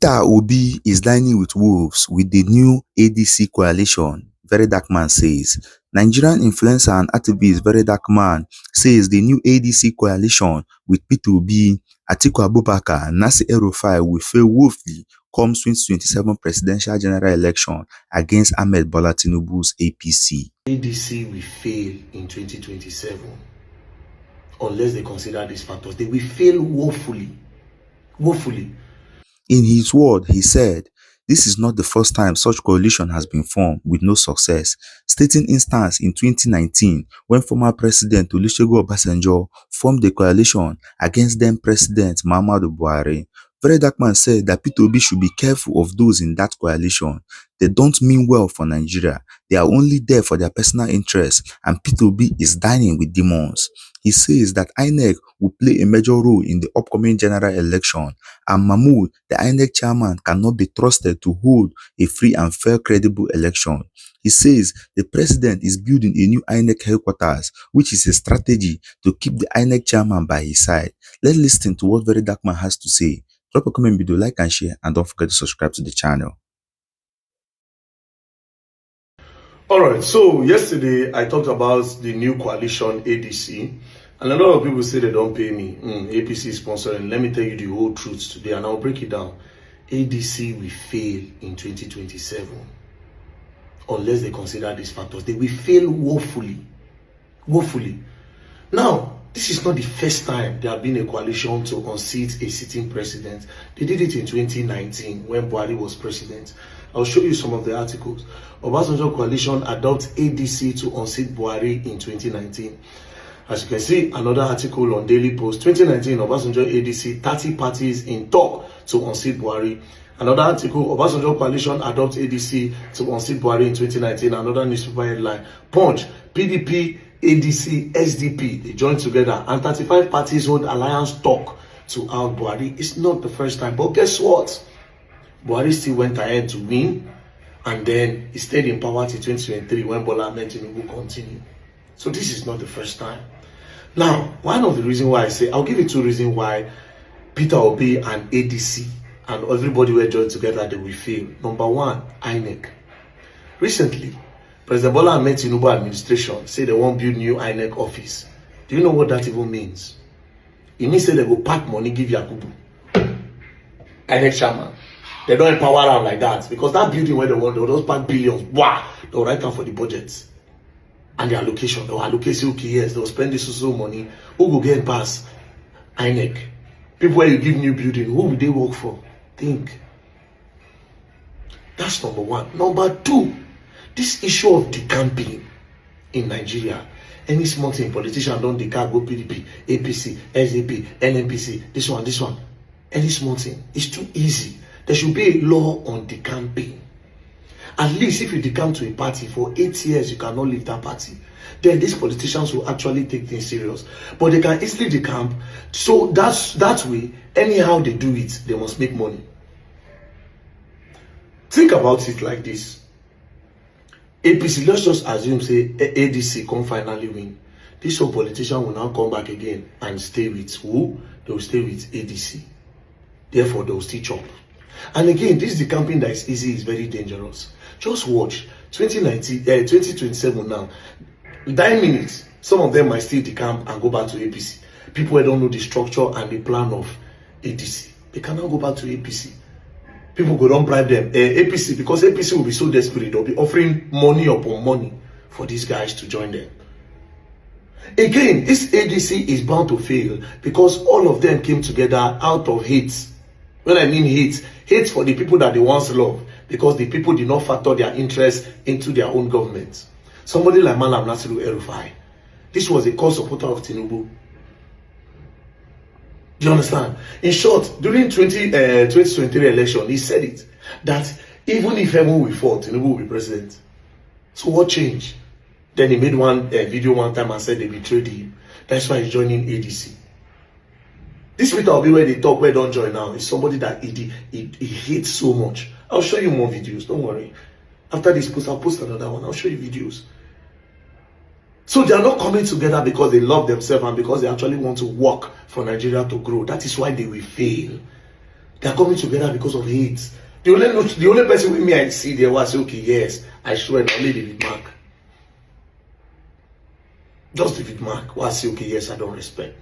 Peter Obi is dining with wolves with the new ADC coalition, Verydarkman says. Nigerian influencer and activist Verydarkman says the new ADC coalition with Peter Obi, Atiku Abubakar, and Nasir El Rufai will fail woefully come 2027 presidential general election against Ahmed Bola Tinubu's APC. ADC will fail in 2027 unless they consider these factors. They will fail woefully. Woefully. In his word, he said, "This is not the first time such coalition has been formed with no success," stating instance in 2019 when former President Olusegun Obasanjo formed a coalition against then-President Muhammadu Buhari. Verydarkman said that Peter Obi should be careful of those in that coalition. They don't mean well for Nigeria. They are only there for their personal interests, and Peter Obi is dining with demons. He says that INEC will play a major role in the upcoming general election, and Mahmoud, the INEC chairman, cannot be trusted to hold a free and fair, credible election. He says the president is building a new INEC headquarters, which is a strategy to keep the INEC chairman by his side. Let's listen to what Verydarkman has to say. Drop a comment below, like and share, and don't forget to subscribe to the channel. Alright, so yesterday I talked about the new coalition ADC, and a lot of people say they don't pay me. APC is sponsoring. Let me tell you the whole truth today, and I'll break it down. ADC will fail in 2027 unless they consider these factors. They will fail woefully. Woefully. Now, this is not the first time there have been a coalition to unseat a sitting president. They did it in 2019 when Buhari was president. I'll show you some of the articles. Obasanjo coalition adopts ADC to unseat Buhari in 2019. As you can see, another article on Daily Post, 2019, Obasanjo ADC, 30 parties in talk to unseat Buhari. Another article, Obasanjo coalition adopts ADC to unseat Buhari in 2019. Another newspaper headline, Punch, PDP, ADC, SDP, they joined together, and 35 parties hold alliance talk to out Buhari. It's not the first time, but guess what? Buhari still went ahead to win, and then he stayed in power till 2023 when Bola Ahmed Tinubu continued. So this is not the first time. Now, one of the reasons why I say, I'll give you two reasons why Peter Obi and ADC and everybody were joined together, they will fail. Number one, INEC. Recently, President Bola Ahmed Tinubu administration say they won't build new INEC office. Do you know what that even means? It means that they go pack money, give Yakubu, INEC chairman. They don't empower them like that, because that building where they want, they'll just pack billions. Wow, they'll write down for the budget and the allocation. They'll allocate, okay, yes, they'll spend this so money. Who will get pass? INEC. People where you give new building, who will they work for? Think. That's number one. Number two, this issue of decamping in Nigeria. Any small thing, politician don't decamp, go PDP, APC, SDP, NNPC, this one. Any small thing. It's too easy. There should be a law on decamping. At least if you decamp to a party for 8 years, you cannot leave that party. Then these politicians will actually take things serious. But they can easily decamp. So that way, anyhow they do it, they must make money. Think about it like this. APC, let's just assume, say, ADC can finally win. This whole politician will now come back again and stay with who? They will stay with ADC. Therefore, they will still chop. And again, this decamping that is easy is very dangerous. Just watch. 2027 now. 9 minutes, some of them might still decamp and go back to APC. People who don't know the structure and the plan of ADC, they cannot go back to APC. People go don't bribe them. APC, because APC will be so desperate, they'll be offering money upon money for these guys to join them. Again, this ADC is bound to fail because all of them came together out of hate. When I mean hate for the people that they once loved, because the people did not factor their interests into their own government. Somebody like Malam Nasir El Rufai, this was a core supporter of Tinubu. Do you understand? In short, during 2023 election, he said it, that even if heaven will fall, Tinubu will be president. So what changed? Then he made one video one time and said they betrayed him. That's why he's joining ADC. This Peter Obi where they talk, where don't join now, is somebody that he hates so much. I'll show you more videos, don't worry. After this post, I'll post another one. I'll show you videos. So they are not coming together because they love themselves and because they actually want to work for Nigeria to grow. That is why they will fail. They are coming together because of hate. The only person with me I see there was, okay, yes, I swear, only David Mark. Just David Mark. Well, I say, okay, yes, I don't respect.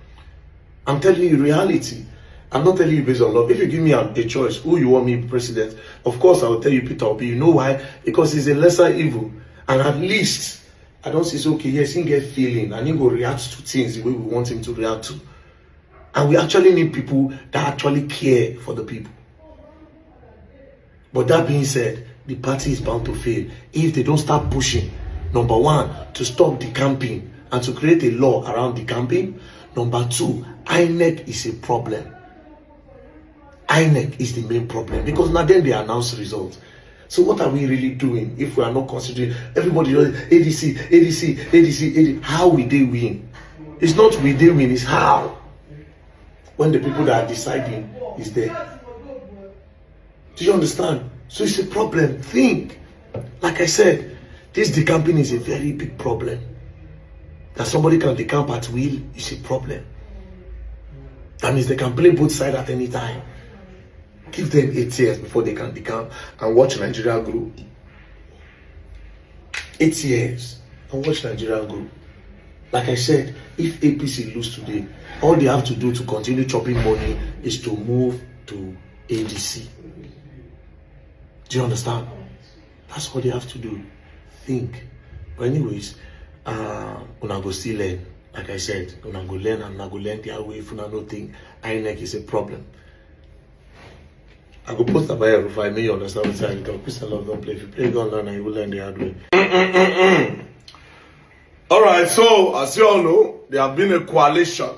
I'm telling you reality. I'm not telling you based on love. If you give me a choice, who you want me president, of course I will tell you Peter Obi. You know why? Because he's a lesser evil. And at least, I don't say, okay, yes, he get feeling and he go react to things the way we want him to react to. And we actually need people that actually care for the people. But that being said, the party is bound to fail if they don't start pushing, number one, to stop the campaign and to create a law around the campaign. Number two, INEC is a problem. INEC is the main problem because now then they announce results. So what are we really doing if we are not considering everybody does ADC, ADC, ADC, ADC? How will they win? It's not will they win, it's how. When the people that are deciding is there. Do you understand? So it's a problem. Think. Like I said, this decamping is a very big problem. That somebody can decamp at will is a problem. That means they can play both sides at any time. Give them 8 years before they can decamp and watch Nigeria grow. 8 years and watch Nigeria grow. Like I said, if APC lose today, all they have to do to continue chopping money is to move to ADC. Do you understand? That's what they have to do. Think. But anyways, una go still learn. Like I said, una go learn and una go learn their way. If una no think INEC is a problem. I go post about El Rufai, may you understand what I'm saying. Peace and love, don't play. If you play gun learn, you will learn the hard way. Alright, so as you all know, there have been a coalition.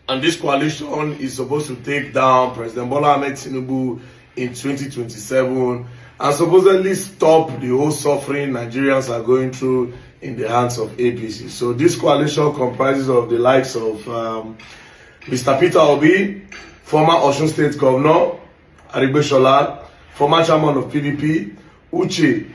And this coalition is supposed to take down President Bola Ahmed Tinubu in 2027 and supposedly stop the whole suffering Nigerians are going through in the hands of APC. So this coalition comprises of the likes of Mr. Peter Obi, former Osun State Governor, Arigbeshola, former chairman of PDP, Uche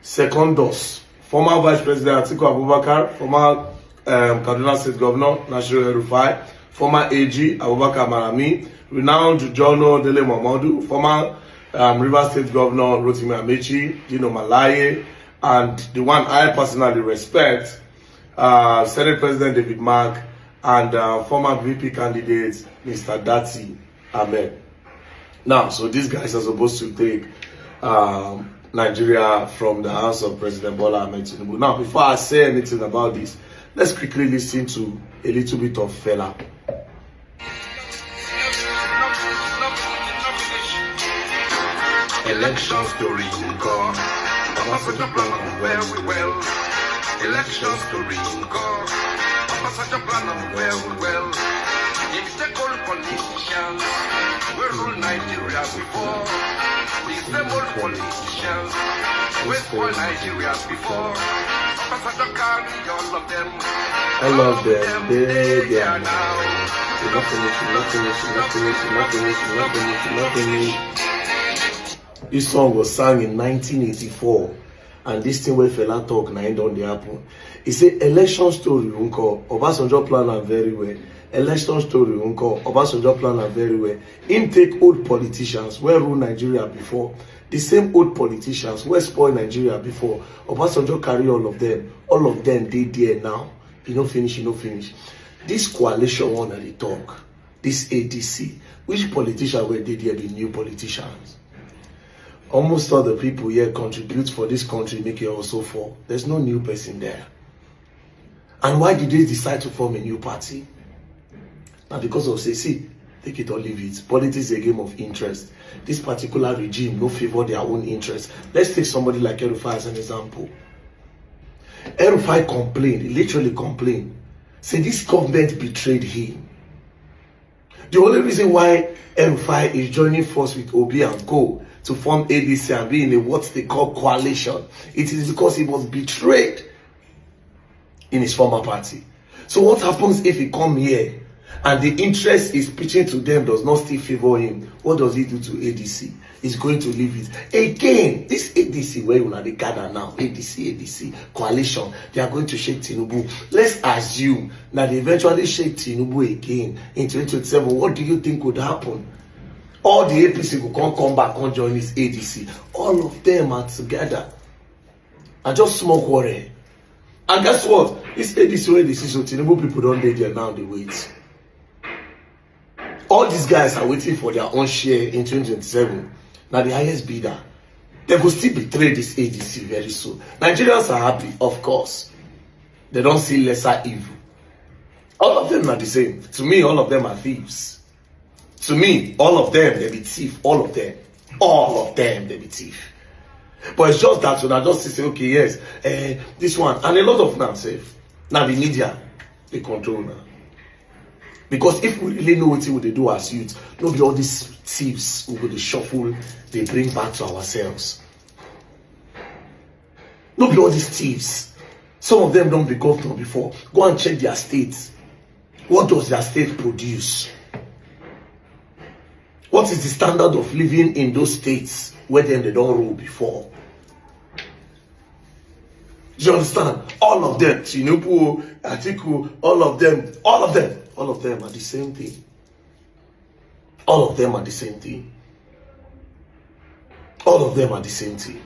Secondus, former Vice President Atiku Abubakar, former Kaduna State Governor, Failure Atiku El Rufai, former AG Abubakar Malami, renowned Jono Dele Momodu, former Rivers State Governor Rotimi Amechi, Dino Malaye, and the one I personally respect, Senate President David Mark, and former VP candidate Mr. Dati Ahmed. Now, so these guys are supposed to take Nigeria from the hands of President Bola Ahmed Tinubu. Now, before I say anything about this, let's quickly listen to a little bit of fella. Election story come. Ambassador plan well. Election story come. Ambassador plan well. If they call politicians, we rule Nigeria before. If they call politicians, we spoil Nigeria before. Ambassador carry all of them. All of them, they are now. Not finish. This song was sung in 1984, and this thing where fella talk na end on the happen. He say election story unko Obasanjo plan am very well. Election story unko Obasanjo plan am very well. Him take old politicians where rule Nigeria before, the same old politicians where spoil Nigeria before. Obasanjo carry all of them dey there now. You no finish. This coalition one at the talk, this ADC, which politician were they there be new politicians? Almost all the people here contribute for this country, make it also fall. There's no new person there. And why did they decide to form a new party? Now because of see, take it or leave it. Politics is a game of interest. This particular regime no favor their own interest. Let's take somebody like El Rufai as an example. El Rufai complained, he literally complained. Say this government betrayed him. The only reason why El Rufai is joining force with Obi and Co to form ADC and be in a what they call coalition, it is because he was betrayed in his former party. So what happens if he come here and the interest is pitching to them does not still favor him? What does he do to ADC? He's going to leave it. Again, this ADC where you are the gather now, ADC, coalition, they are going to shake Tinubu. Let's assume that they eventually shake Tinubu again in 2027. What do you think would happen? All the APC will come back and join this ADC. All of them are together. And just smoke quarrel. And guess what? This ADC wey dey see so Tinubu people don't dey there now, they wait. All these guys are waiting for their own share in 2027. Now the highest bidder. They will still betray this ADC very soon. Nigerians are happy, of course. They don't see lesser evil. All of them are the same. To me, all of them are thieves. To me, all of them, they be thief. All of them. All of them, they be thief. But it's just that when I just say, okay, yes, this one. And a lot of them safe. Now the media, they control now. Because if we really know what they do as youth, not be all these thieves who go to shuffle, they bring back to ourselves. Not be all these thieves. Some of them don't be governor before. Go and check their states. What does their state produce? What is the standard of living in those states where they don't rule before? Do you understand? All of them, Tinubu, Atiku, all of them are the same thing. All of them are the same thing. All of them are the same thing.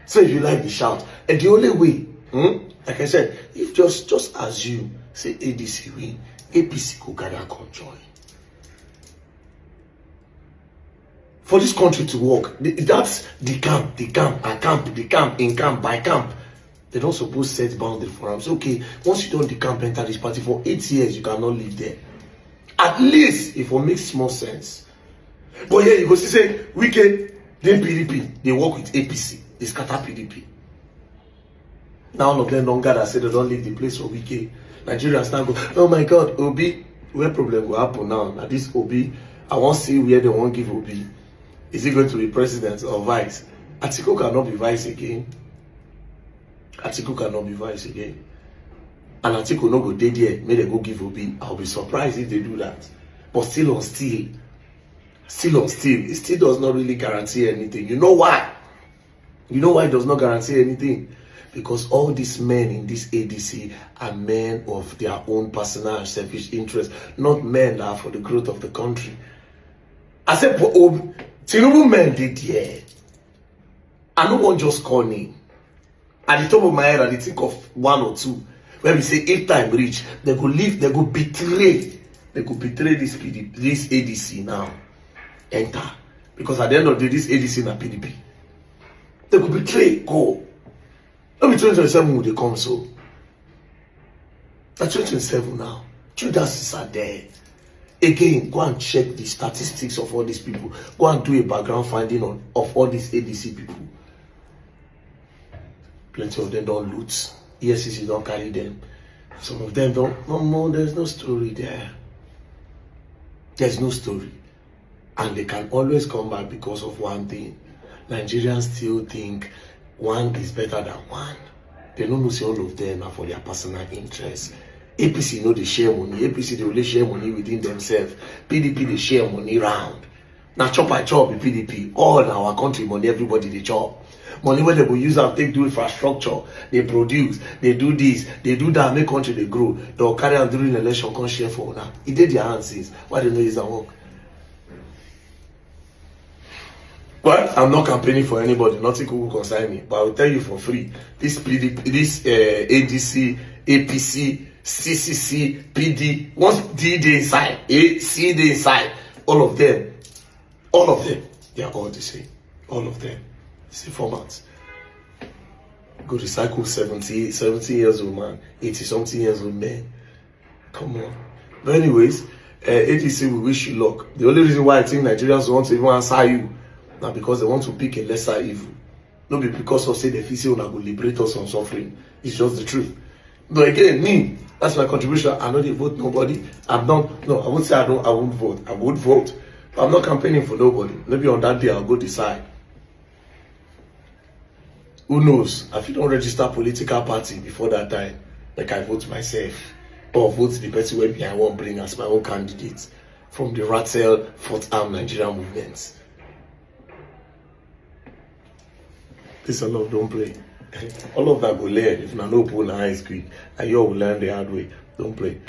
So if you like the shout, and the only way, like I said, if just assume, say ADC win, APC go gather come join. For this country to work, that's the camp, in camp, by camp. They don't suppose set boundary for them. So okay, once you don't decamp enter this party for 8 years, you cannot live there. At least if it makes more sense. But here you go see say Wike, then PDP, they work with APC, they scatter PDP. Now all of them don't gather, say they don't leave the place for Wike. Nigerians now go, oh my God, Obi, where problem will happen now? Now this Obi, I want to see where they won't give Obi. Is he going to be president or vice? Atiku cannot be vice again. Atiku cannot be vice again. And Atiku no go dey there, may they go give Obi. I'll be surprised if they do that. But still on still, it still does not really guarantee anything. You know why? You know why it does not guarantee anything? Because all these men in this ADC are men of their own personal and selfish interests, not men that are for the growth of the country. I said, Tinubu men did there. I don't want just call name. At the top of my head, I think of one or two. When we say if time reach, they go leave, they go betray this PDP, this ADC now. Enter. Because at the end of the day, this ADC na PDP. They go betray, go. Let me 2027 when they come so. That's 2027 now. Judas are there. Again, go and check the statistics of all these people. Go and do a background finding of all these ADC people. Plenty of them don't loot. ESCC don't carry them. Some of them don't. No more. There's no story there. There's no story. And they can always come back because of one thing. Nigerians still think one is better than one. They don't know see all of them are for their personal interests. APC know they share money. APC they only share money within themselves. PDP they share money round. Now chop by chop with PDP. All in our country money, everybody they chop. Money where they will use and take do infrastructure, they produce, they do this, they do that, make country they grow. They will carry on during election, come share for now. It did their hands since. Why they know it's not work? Well, I'm not campaigning for anybody, nothing will concern me. But I will tell you for free, this PDP, this ADC, APC, CCC, PD, once D they inside, A, C they inside, all of them, they are all the same. All of them. See formats. Go recycle 70 years old man, 80 something years old man. Come on. But anyways, ADC, we wish you luck. The only reason why I think Nigerians want to even answer you now because they want to pick a lesser evil. Not because of say the feel will liberate us from suffering. It's just the truth. But again, me, that's my contribution. I know they vote nobody. I won't say I won't vote. I would vote. But I'm not campaigning for nobody. Maybe on that day I'll go decide. Who knows? If you don't register political party before that time, like I vote myself. Or vote the person where I want bring as my own candidate from the Rattle Fourth Arm Nigerian movements. This a lot don't play. All of that go learn. If not no pull eyes quick, and you will learn the hard way. Don't play.